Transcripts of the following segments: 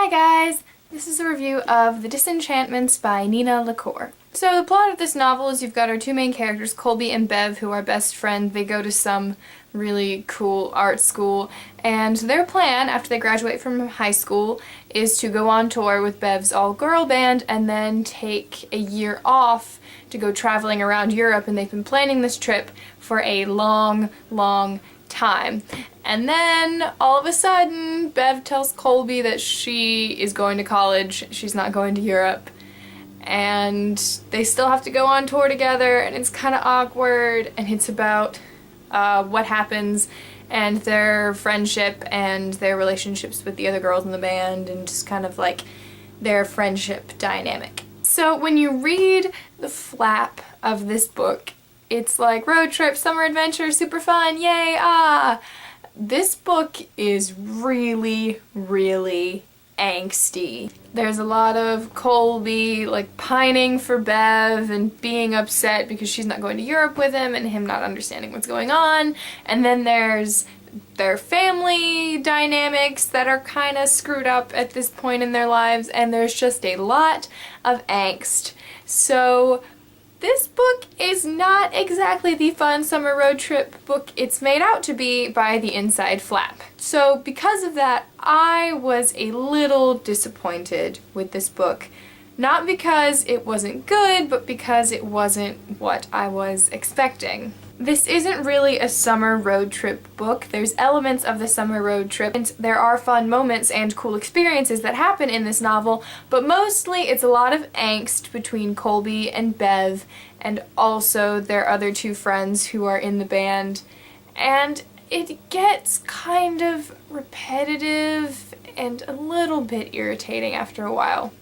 Hi guys! This is a review of The Disenchantments by LaCour. So the plot of this novel is you've got our two main characters, Colby and Bev, who are best friends. They go to some really cool art school, and their plan after they graduate from high school is to go on tour with Bev's all-girl band and then take a year off to go traveling around Europe, and they've been planning this trip for a long time. And then all of a sudden Bev tells Colby that she is going to college, she's not going to Europe, and they still have to go on tour together, and it's kind of awkward, and it's about what happens and their friendship and their relationships with the other girls in the band and just kind of like their friendship dynamic. So when you read the flap of this book, it's like road trip, summer adventure, super fun, yay, ah! This book is really angsty. There's a lot of Colby like pining for Bev and being upset because she's not going to Europe with him and him not understanding what's going on. And then there's their family dynamics that are kind of screwed up at this point in their lives, and there's just a lot of angst. So this book is not exactly the fun summer road trip book it's made out to be by the inside flap. So because of that, I was a little disappointed with this book. Not because it wasn't good, but because it wasn't what I was expecting. This isn't really a summer road trip book. There's elements of the summer road trip, and there are fun moments and cool experiences that happen in this novel, but mostly it's a lot of angst between Colby and Bev and also their other two friends who are in the band, and it gets kind of repetitive and a little bit irritating after a while.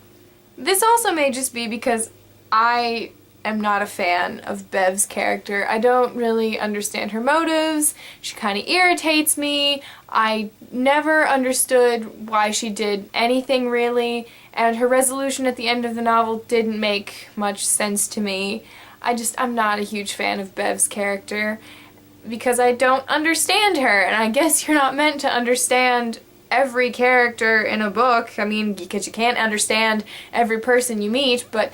This also may just be because I am not a fan of Bev's character. I don't really understand her motives. She kind of irritates me. I never understood why she did anything really, and her resolution at the end of the novel didn't make much sense to me. I'm not a huge fan of Bev's character because I don't understand her, and I guess you're not meant to understand every character in a book. I mean, because you can't understand every person you meet, but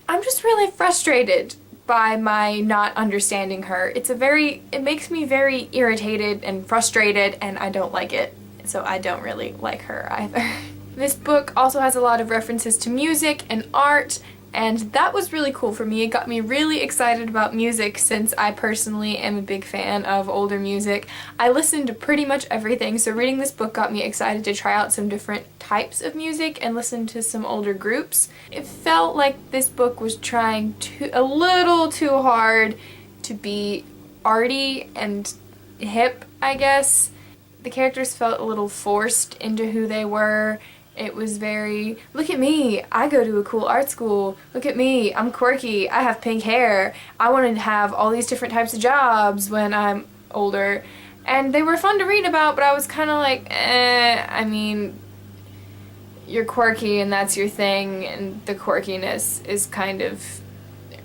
I'm just really frustrated by my not understanding her. It makes me very irritated and frustrated, and I don't like it. So I don't really like her either. This book also has a lot of references to music and art, and that was really cool for me. It got me really excited about music since I personally am a big fan of older music. I listen to pretty much everything, so reading this book got me excited to try out some different types of music and listen to some older groups. It felt like this book was trying a little too hard to be arty and hip, I guess. The characters felt a little forced into who they were. It was very, look at me, I go to a cool art school, look at me, I'm quirky, I have pink hair, I want to have all these different types of jobs when I'm older. And they were fun to read about, but I was kind of like, I mean, you're quirky and that's your thing, and the quirkiness is kind of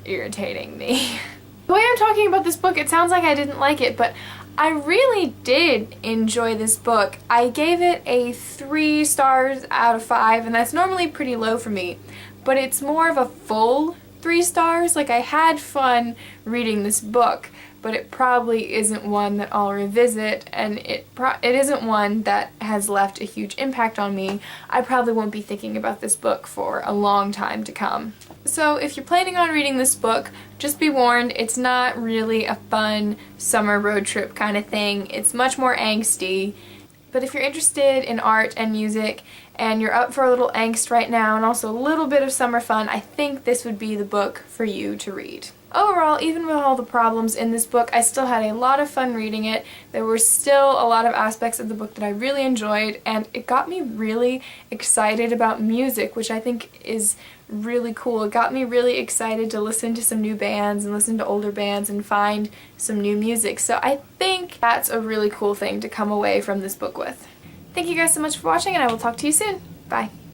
irritating me. The way I'm talking about this book, it sounds like I didn't like it, but I really did enjoy this book. I gave it a 3 stars out of 5, and that's normally pretty low for me, but it's more of a full 3 stars. Like, I had fun reading this book, but it probably isn't one that I'll revisit, and it isn't one that has left a huge impact on me. I probably won't be thinking about this book for a long time to come. So if you're planning on reading this book, just be warned, it's not really a fun summer road trip kind of thing. It's much more angsty. But if you're interested in art and music, and you're up for a little angst right now and also a little bit of summer fun, I think this would be the book for you to read. Overall, even with all the problems in this book, I still had a lot of fun reading it. There were still a lot of aspects of the book that I really enjoyed, and it got me really excited about music, which I think is really cool. It got me really excited to listen to some new bands and listen to older bands and find some new music. So I think that's a really cool thing to come away from this book with. Thank you guys so much for watching, and I will talk to you soon. Bye.